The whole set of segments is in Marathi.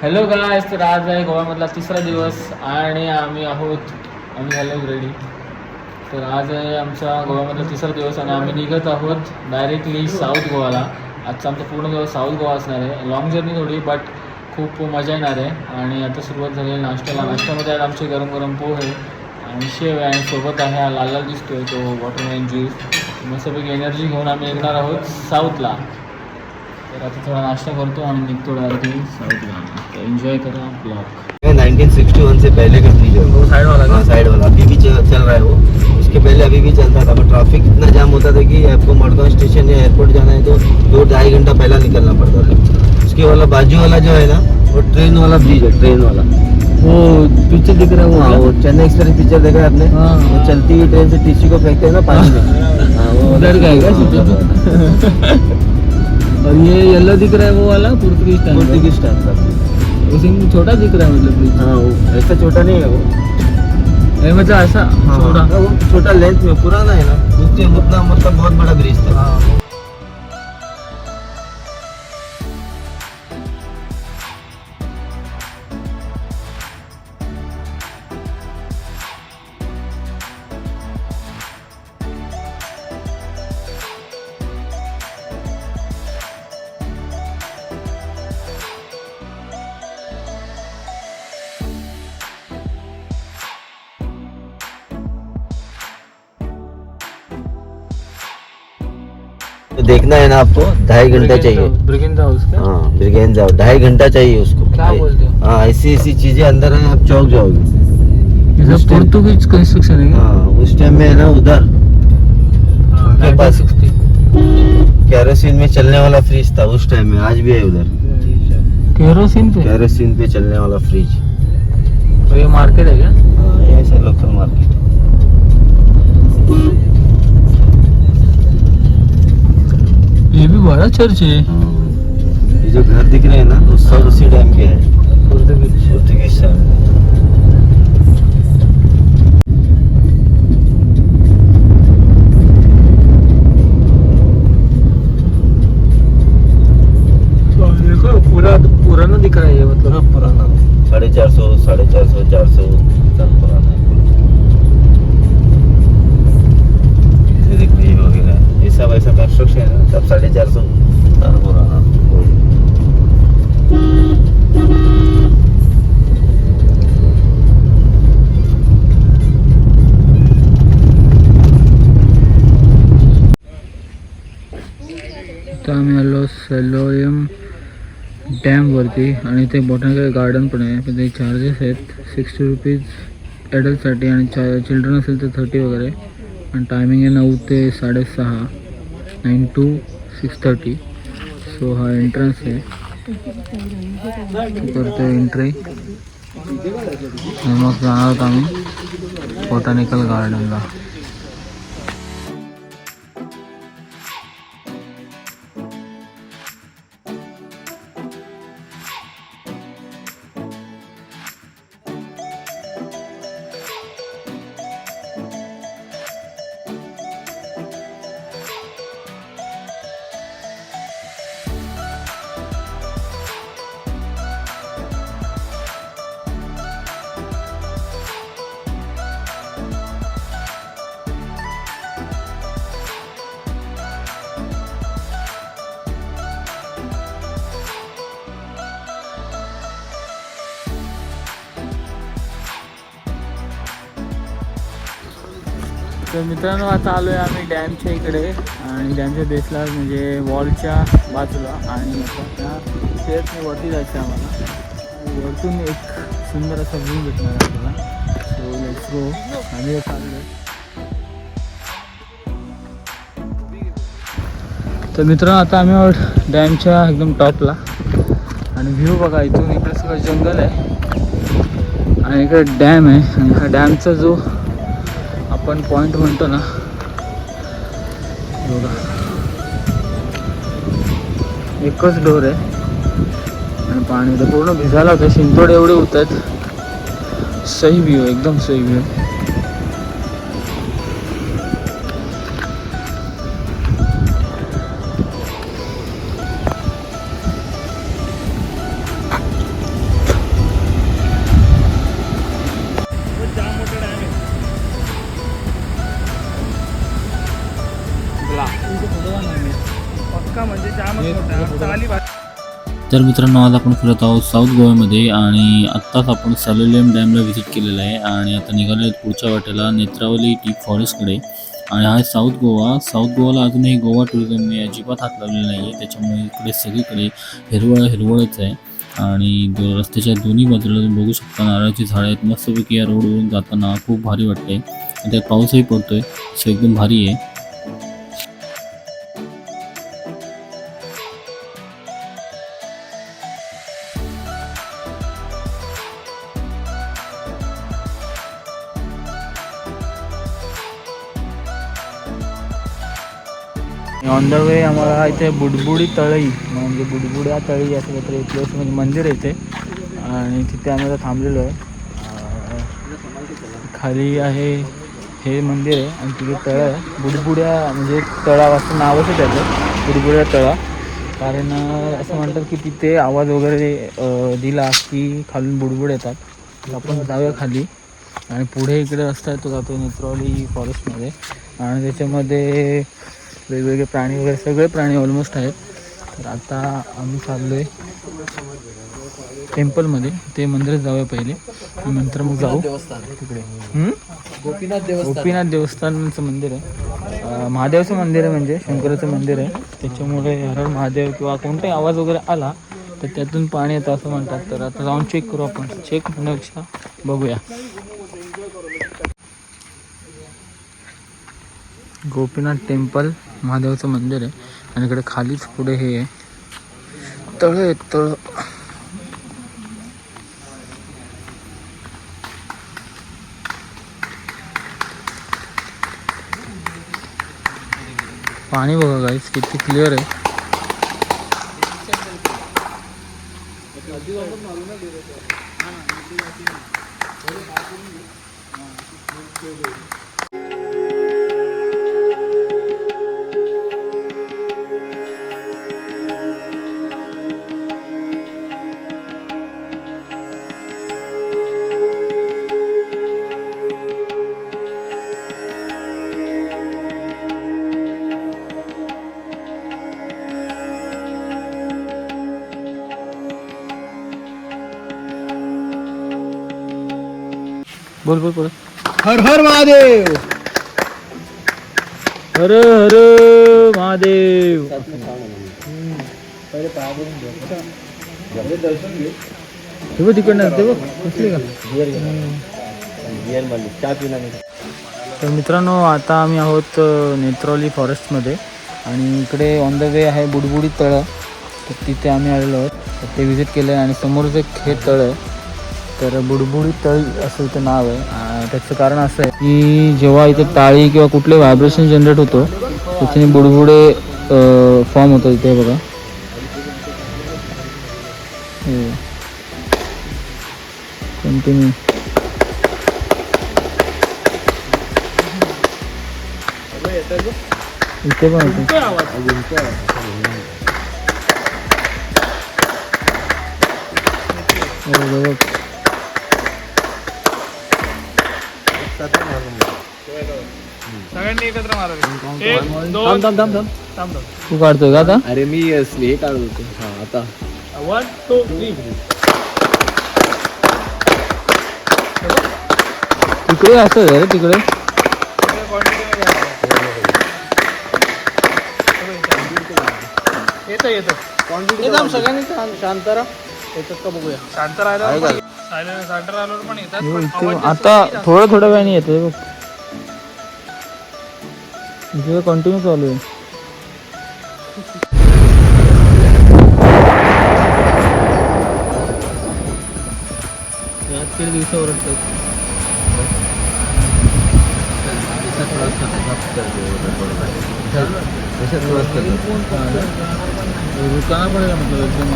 हॅलो गायस, तर आज आहे गोव्यामधला तिसरा दिवस आणि आम्ही झालो रेडी. तर आज आहे आमचा गोव्यामधला तिसरा दिवस आणि आम्ही निघत आहोत डायरेक्टली साऊथ गोवाला. आजचा आमचा पूर्ण दिवस साऊथ गोवा असणार आहे. लॉंग जर्नी थोडी, बट खूप मजा येणार आहे. आणि आता सुरुवात झाली नाश्त्याला. नाश्त्यामध्ये आज आमचे गरम गरम पोहे आणि शेव आहे आणि सोबत आहे हा लाल लाल दिसतोय तो वॉटरमेलन ज्यूस. मस्तपैकी एनर्जी घेऊन आम्ही निघणार आहोत साऊथला. तर आता थोडा नाश्ता करतो आणि निघतो डायरेक्टली साऊथला. तो एन्जॉय करा ब्लॉग. 1961 से पहले का ब्रिज है वो, साइड वाला अभी भी चल रहा है वो. उसके पहले अभी भी चलता था, पर ट्रैफिक इतना जाम होता था कि आपको मडगांव स्टेशन या एयरपोर्ट जाना है तो 2-2.5 घंटा पहला निकलना पड़ता था. उसके वाला बाजू वाला जो है ना, वो ट्रेन वाला ब्रिज है, ट्रेन वाला. वो पिक्चर दिख रहा है वो. हाँ, वो चेन्नई एक्सप्रेस पिक्चर देखा है आपने? हाँ. वो चलती हुई ट्रेन से टीसी को फेंकते हैं ना पानी में. हाँ, वो उधर का है क्या? और ये येलो दिख रहा है वो वाला पुर्तगीज टाइप का. उसमें छोटा दिख रहा है मतलब ब्रिज. हाँ, वो ऐसा छोटा नहीं है वो. मतलब ऐसा छोटा. वो छोटा लेंथ में पुराना है ना, उससे उतना मतलब बहुत बड़ा ब्रिज था. तो देखना है ना आपको, 2.5 घंटा चाहिए. ब्रिगेंजा हाउस का. हाँ, ब्रिगेड जाओ, 2.5 घंटा चाहिए उसको. क्या बोलते हो? हाँ, ऐसी चीजें अंदर है, आप चौक जाओगे. ये पुर्तगीज कंस्ट्रक्शन है क्या? हाँ, उस टाइम में है ना उधर उनके पास 1960 केरोसिन में चलने वाला फ्रिज था उस टाइम में. आज भी है उधर केरोसिन पे. केरोसिन पे चलने वाला फ्रिज. तो ये मार्केट है क्या? हाँ, ये ऐसा लोकल मार्केट. ये भी बड़ा चर्च है. ये जो घर दिख रहे हैं ना, वो सब उसी डैम के हैं, पुर्तगीज साहब. देखो पूरा पुराना दिख रहा है ये, मतलब. हाँ, पुराना 450 450 साल पुराना है. ये देखिए ये वगैरह, ये सब ऐसा कंस्ट्रक्शन है ना, सब 450 साल पुराना. तर आम्ही आलो सेलोयम डॅमवरती आणि ते बॉटॅनिकल गार्डन पण आहे. पण ते चार्जेस आहेत 60 रुपीज ॲडल्टसाठी आणि चिल्ड्रन असेल तर 30 वगैरे. आणि टायमिंग आहे 9 ते 6:30, 9 to 6:30. सो हा एंट्रन्स आहे. करतो एंट्री आणि मग जाणार आहोत आम्ही बॉटॅनिकल गार्डनला. तर मित्रांनो, आता आलो आहे आम्ही डॅमच्या इकडे आणि डॅमच्या बेसला म्हणजे वॉलच्या बाजूला. आणि आता त्या स्टेअर्सने वरती जायचं आहे आम्हाला. आणि वरतून एक सुंदर असा व्ह्यू भेटणार आहे आपल्याला. So let's go. आम्ही चाललो. तर मित्रांनो, आता आम्ही आहोत डॅमच्या एकदम टॉपला आणि व्ह्यू बघा. इथून इकडे सगळं जंगल आहे आणि इकडे डॅम आहे. आणि हा डॅमचा जो आपण पॉइंट म्हणतो ना, बघा एकच डोर आहे आणि पाणी तर पूर्ण भिजायला होतं. शिंतोडे एवढे होत आहेत. सही व्ह्यू आहे, एकदम सही व्ह्यू आहे. तर मित्रांनो आज आपण फिरत आहोत साऊथ गोव्यामध्ये आणि आत्ताच आपण सलोलियम डॅमला व्हिजिट केलेलं आहे आणि आता निघाले पुढच्या वाटेला नेत्रावली टी फॉरेस्टकडे. आणि हा साऊथ गोवाला अजूनही गोवा टुरिझमने अजिबात हात लावलेला नाही आहे, त्याच्यामुळे इकडे सगळीकडे हिरवळच आहे. आणि रस्त्याच्या दोन्ही बाजूला तुम्ही बघू शकता नारळाची झाडं आहेत. मस्तपैकी या रोडवरून जाताना खूप भारी वाटते. त्यात पाऊसही पडतोय, सो एकदम भारी आहे. ऑन द वे आम्हाला इथे बुडबुडी तळई म्हणजे बुडबुड्या तळी असं काहीतरी प्लेस म्हणजे मंदिर आहे इथे आणि तिथे आम्ही आता थांबलेलो आहे. खाली आहे हे मंदिर आहे आणि तिथे तळं आहे. बुडबुड्या म्हणजे तळा असं नावच आहे त्याचं, बुडबुड्या तळा. कारण असं म्हणतात की तिथे आवाज वगैरे दिला की खालून बुडबुड येतात. तर आपण जाऊया खाली आणि पुढे इकडे रस्ता आहे तो जातो नेत्रावली फॉरेस्टमध्ये आणि त्याच्यामध्ये वेगवेगळे प्राणी वगैरे सगळे प्राणी ऑलमोस्ट आहेत. तर आता आम्ही चाललो आहे टेम्पलमध्ये, ते मंदिरात जाऊया पहिले नंतर मग जाऊ तिकडे. गोपीनाथ देवस्थानचं मंदिर आहे, महादेवाचं मंदिर आहे म्हणजे शंकराचं मंदिर आहे. त्याच्यामुळे हर हर महादेव किंवा कोणताही आवाज वगैरे आला तर त्यातून पाणी येतं असं म्हणतात. तर आता जाऊन चेक करू आपण, चेक होण्यापेक्षा बघूया. गोपीनाथ टेम्पल महादेवाचं मंदिर आहे आणि इकडे खालीच पुढे हे आहे तळ आहे. तळ पाणी बघा गाईस किती क्लिअर आहे. बोल बोल बोल. हर हर महादेव. हर हर महादेव. ते बघ तिकडनं, ते बघ कसली का. तर मित्रांनो आता आम्ही आहोत नेत्रावली फॉरेस्टमध्ये आणि इकडे ऑन द वे आहे बुडबुडी तळं. तर तिथे आम्ही आलेलो आहोत, तर ते व्हिजिट केलं आहे आणि समोरच एक हे तळ आहे. तर बुडबुडी तळी असं इथं नाव आहे. त्याचं कारण असं आहे की जेव्हा इथे टाळी किंवा कुठले व्हायब्रेशन जनरेट होतो त्याच्याने बुडबुडे फॉर्म होतात. इथे बघा कंटिन्यू. इथे पण होतो. सगळ्यांनी एकत्र मारावे. एक दोन थांब. तू काढतोय का आता? अरे मी हे काढत होतो. हा आता 1 2 3. तिकडे असं आहे रे तिकडे. येतं सगळ्यांनी शांत राहा. येतात का बघूया. शांत राहिल्यावर शांत राहिल्यावर पण येतात. आता थोड्या वेळाने येते बघ. इथे कंटिन्यू चालू आहे. रात्री दिवसा ओरडतात. रुकाना पडेगा मतलब एकदम.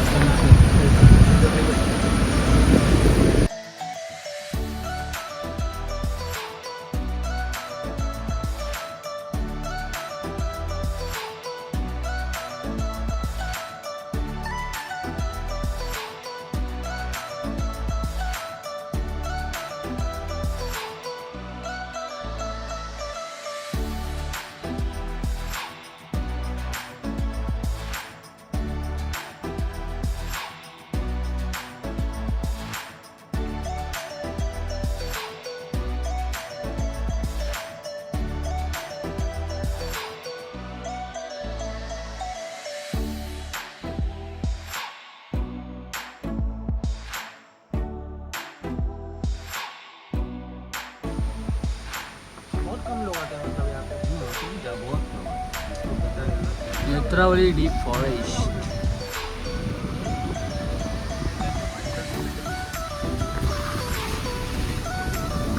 Netravali deep forest.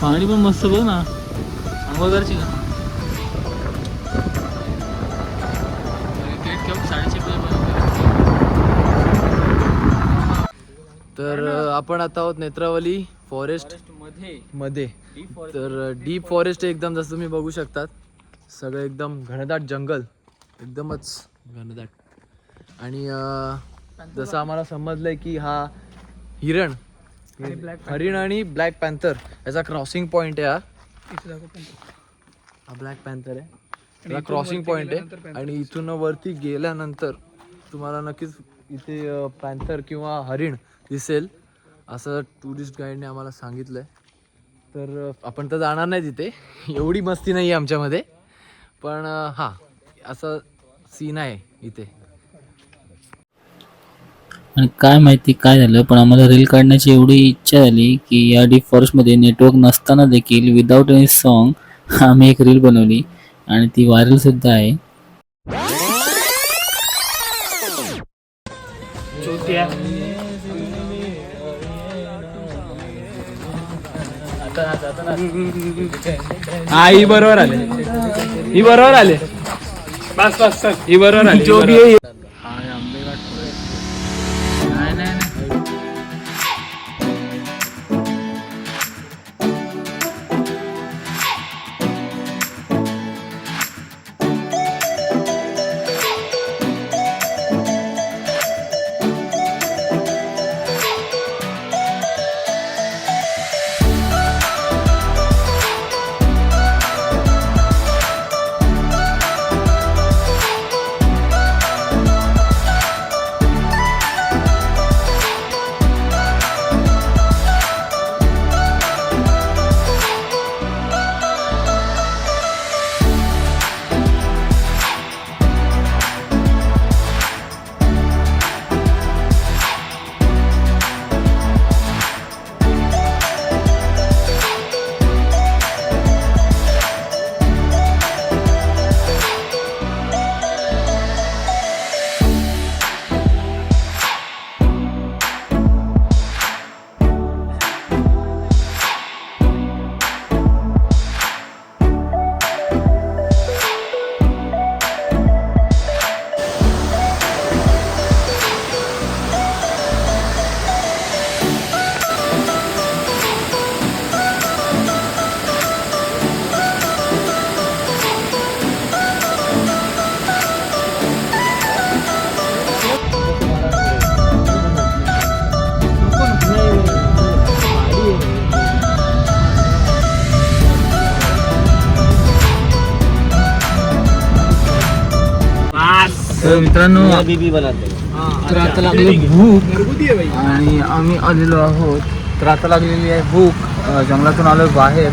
पाणी पण मस्त बघ ना, आंघोळ करायची का? तर आपण आता आहोत नेत्रावली फॉरेस्ट मध्ये. तर डीप फॉरेस्ट एकदम जसं तुम्ही बघू शकतात, सगळं एकदम घनदाट जंगल, एकदमच घनदाट. आणि जसं आम्हाला समजलंय की हा हरिण आणि ब्लॅक पॅन्थर याचा क्रॉसिंग पॉइंट आहे. हा ब्लॅक पॅन्थर आहे, याला क्रॉसिंग पॉइंट आहे. आणि इथून वरती गेल्यानंतर तुम्हाला नक्कीच इथे पॅन्थर किंवा हरिण दिसेल असं टुरिस्ट गाईडने आम्हाला सांगितलंय. तर आपण तर जाणार नाही तिथे, एवढी मस्ती नाही आहे आमच्यामध्ये, पण हां असं सीन आहे इथे. आणि काय माहिती काय झालं, पण आम्हाला रील काढण्याची एवढी इच्छा झाली की या डीप फॉरेस्टमध्ये नेटवर्क नसताना देखील विदाउट एनी सॉन्ग आम्ही एक रील बनवली आणि ती व्हायरल सुद्धा आहे. हा ही बरोबर आले, ही बरोबर आले, बस बस बस, ही बरोबर आली. जो भी आहे तर मित्रांनो, बीबी बनाते हैं. तर आता लागली भूक आणि आम्ही आलेलो आहोत. तर आता लागलेली आहे भूक, जंगलातून आलो बाहेर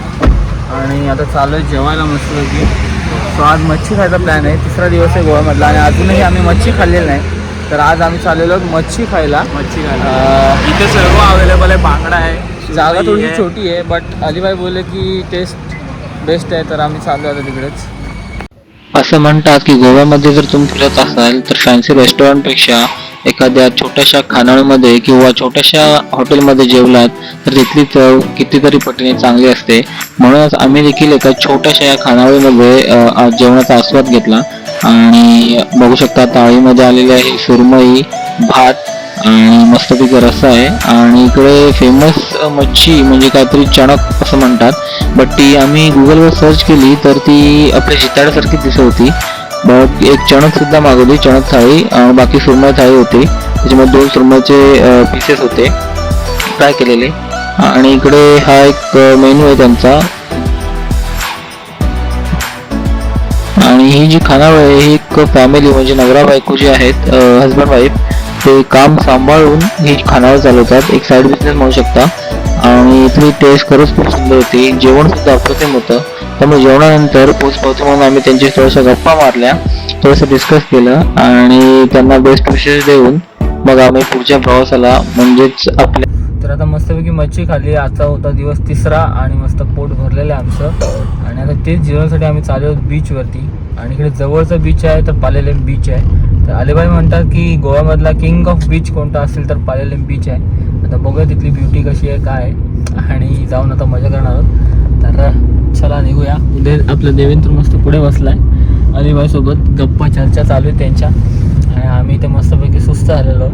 आणि आता चालू आहे जेवायला मस्तपैकी. सो आज मच्छी खायचा प्लॅन आहे. तिसरा दिवस आहे गोव्यामधला आणि अजूनही आम्ही मच्छी खाल्लेली नाही. तर आज आम्ही चाललेलो आहोत मच्छी खायला. इथे सर्व अवेलेबल आहे, बांगडा आहे. जागा थोडी छोटी आहे, बट अलीभाई बोलले की टेस्ट बेस्ट आहे, तर आम्ही चाललो आता तिकडेच. असं म्हणतात की गोव्यामध्ये जर तुम्ही फिरत असाल तर फॅन्सी रेस्टॉरंटपेक्षा एखाद्या छोट्याशा खानावळीमध्ये किंवा छोट्याशा हॉटेलमध्ये जेवलात तर तिथली चव कितीतरी पटीने चांगली असते. म्हणूनच आम्ही देखील एका छोट्याशा या खानावळीमध्ये जेवणाचा आस्वाद घेतला आणि बघू शकता थाळीमध्ये आलेली आहे सुरमई, भात आणि मस्तपैकी रस्सा आहे. आणि इकडे फेमस मच्छी म्हणजे काहीतरी चणक असं म्हणतात, बट ती आम्ही गुगलवर सर्च केली तर ती आपल्या जिताड्यासारखी दिसत होती. बट एक चणक सुद्धा मागवली, चणक थाळी, बाकी सुरमई थाळी होती. त्याच्यामध्ये 2 सुरमईचे पीसेस होते फ्राय केलेले. आणि इकडे हा एक मेनू आहे त्यांचा. आणि ही जी खानावळ आहे ही एक फॅमिली म्हणजे नवरा बायको जे आहेत, हजबंड वाईफ, ते काम सांभाळून ही खानावळ चालवतात. एक साईड बिझनेस म्हणू शकता. आणि इथली टेस्ट खरंच खूप सुंदर होती, जेवण सुद्धा अप्रतिम होतं. त्यामुळे जेवणानंतर पोचपावतो म्हणून आम्ही त्यांची थोड्याशा गप्पा मारल्या, थोडंसं डिस्कस केलं आणि त्यांना बेस्ट विशेष देऊन मग आम्ही पुढच्या प्रवासाला म्हणजेच आपल्या तर आता मस्तपैकी मच्छी खाल्ली. आजचा होता दिवस तिसरा आणि मस्त पोट भरलेलं आहे आमचं. आणि आता तेच जेवणासाठी आम्ही चाललो आहोत बीचवरती. आणि इकडे जवळचं बीच आहे तर पालेलेम बीच आहे. तर अलीबाई म्हणतात की गोव्यामधला किंग ऑफ बीच कोणता असेल तर पालेलेम बीच आहे. आता बघूया तिथली ब्युटी कशी आहे काय आहे आणि जाऊन आता मजा करणार आहोत. तर चला निघूया. आपलं देवेंद्र मस्त पुढे बसलाय अलीबाई सोबत गप्पा चर्चा चालू आहे त्यांच्या. आणि आम्ही इथे मस्तपैकी सुस्त झालेलो.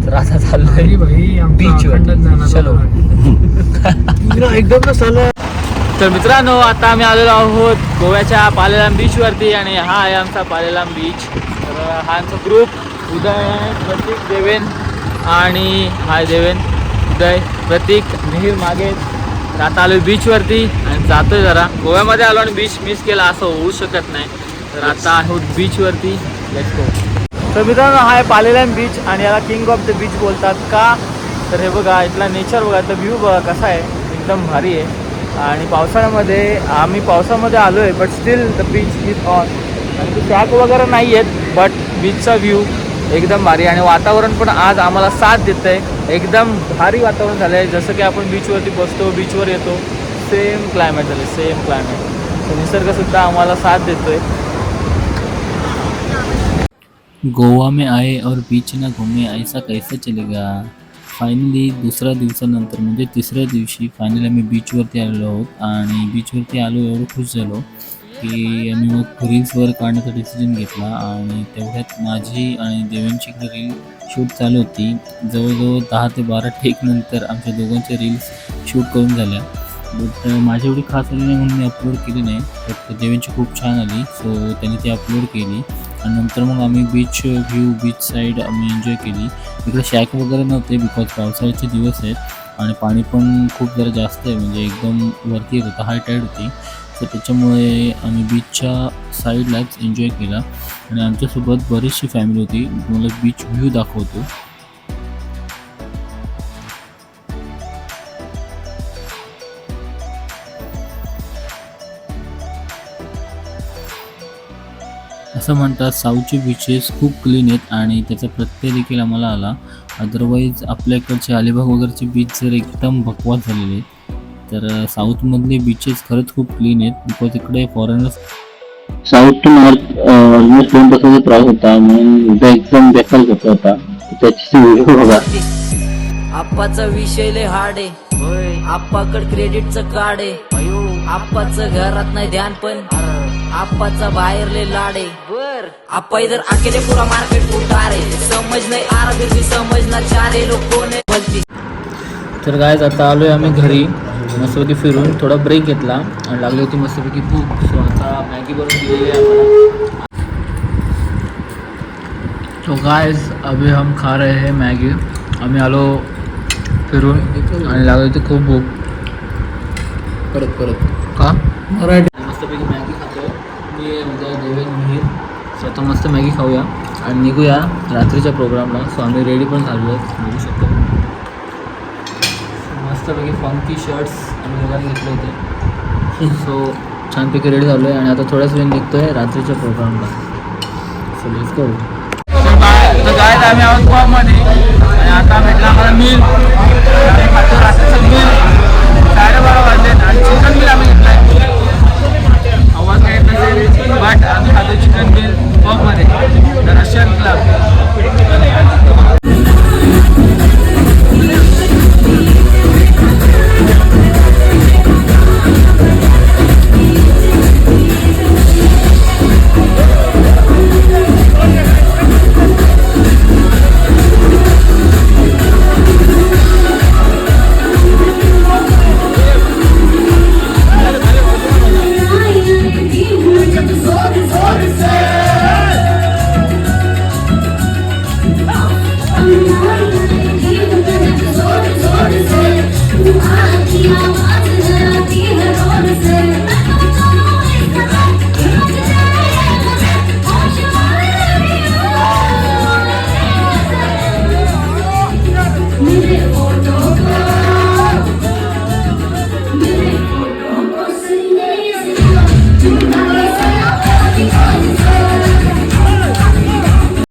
तर आता चाललोय बीचवर. चलो एकदम ना. तर मित्रांनो आता आम्ही आलेलो आहोत गोव्याच्या पालेलाम बीचवरती. आणि हा आहे आमचा पालेलाम बीच. तर हा आमचा ग्रुप उदय, प्रतीक, देवेन आणि हाय देवेन, उदय, प्रतीक, मिहिर मागे. तर आता आलो बीचवरती आणि जातोय जरा. गोव्यामध्ये आलो आणि बीच मिस केला असं होऊ शकत नाही. तर आता आहोत बीचवरती. Let's go. तर मित्रांनो हा आहे पालेलाम बीच आणि याला किंग ऑफ द बीच बोलतात का. तर हे बघा इथला नेचर बघा, तर व्ह्यू बघा कसा आहे, एकदम भारी आहे. आणि पावसाळ्यामध्ये आम्ही पावसामध्ये आलो आहे but still the beach is on. आणि ते सॅक वगैरे नाही आहेत बट बीचचा व्ह्यू एकदम भारी. आणि वातावरण पण आज आम्हाला साथ देतं आहे. एकदम भारी वातावरण झालं आहे. जसं की आपण बीचवरती बसतो, बीचवर येतो, सेम क्लायमेट झालं, सेम क्लायमेट. तर निसर्गसुद्धा आम्हाला साथ देतो आहे. गोवा में आए और बीच ना घूमे ऐसा कैसे चलेगा. फायनली दुसऱ्या दिवसानंतर म्हणजे तिसऱ्या दिवशी फायनली आम्ही बीचवरती आलेलो आहोत. आणि बीचवरती आलो एवढं खुश झालो की आम्ही मग रील्सवर काढण्याचा डिसिजन घेतला. आणि तेवढ्यात माझी आणि देवेंची रील शूट चालू होती. जवळजवळ 10 ते 12 टेक नंतर आमच्या दोघांच्या रील्स शूट करून झाल्या. बट माझी एवढी खास आली नाही म्हणून मी अपलोड केली नाही. बट देवेंची खूप छान आली सो त्यांनी ती अपलोड केली. आणि नंतर मग आम्ही बीच व्ह्यू, बीच साईड आम्ही एन्जॉय केली. इकडे शॅक वगैरे नव्हते बिकॉज पावसाळ्याचे दिवस आहेत आणि पाणी पण खूप जरा जास्त आहे, म्हणजे एकदम वरती येत होतं, हाय टाईड होती. तर त्याच्यामुळे आम्ही बीचच्या साईडलाच एन्जॉय केला. आणि आमच्यासोबत बरीचशी फॅमिली होती. मला बीच व्ह्यू दाखवतो. असं म्हणतात साऊथचे बीचेस खूप क्लीन आहेत आणि त्याचा प्रत्यय देखील आम्हाला आला. अदरवाईज आपल्या इकडचे अलिबाग वगैरेचे बीच जर एकदम बकवास झालेले आहेत. तर साऊथमधले बीचेस खरंच खूप क्लीन आहेत बिकॉज इकडे foreigners. South to north almost 2 तासाचा त्रास होता म्हणून एकदम बेकार घेतला होता. त्याची व्हिडिओ बघा. आप्पाचा विषय लय हार्ड आहे. आप्पाकड क्रेडिटचं कार्ड आहे. आप्पाचं घरात नाही ध्यान पण आप्पाचा बाहेर लय लाड आहे. बर आप्पा इधर अकेले पुरा मार्केट उतारे. समज नाही आरबी समज ना चारे लोक कोण बोलती. तर गायज आता आलो आहे आम्ही घरी मस्तपैकी फिरून. थोडा ब्रेक घेतला आणि लागली होती मस्तपैकी भूक. सो आता मॅगी बनवून दिलेली आहे आम्हाला. तो गायज अभी हम खा रहे हैं मॅगी. आम्ही आलो फिरून आणि लागली होती खूप भूक. परत का मस्तपैकी मॅगी खातो मी म्हणजे देवेन मिहिर. स्वतः मस्त मॅगी खाऊया आणि निघूया रात्रीच्या प्रोग्रामला. सो आम्ही रेडी पण झालो आहे बघू शकतो. मस्तपैकी फंकी शर्ट्स आम्ही दोघांनी घेतले होते. सो छानपैकी रेडी झालो आहे आणि आता थोड्याच वेळ निघतो आहे रात्रीच्या प्रोग्रामला. So let's go. तर काय आम्ही आहोत पॉपमध्ये आणि आता भेटला आम्हाला मिल. आम्ही खातो रात्रीचं मिल. 12:30 वाजले आणि चिकन मिल आम्ही घेतला आहे. आवाज काय येत नसेल बट आम्ही खातो चिकन मिल पॉपमध्ये. तर रशियन क्लब. I'm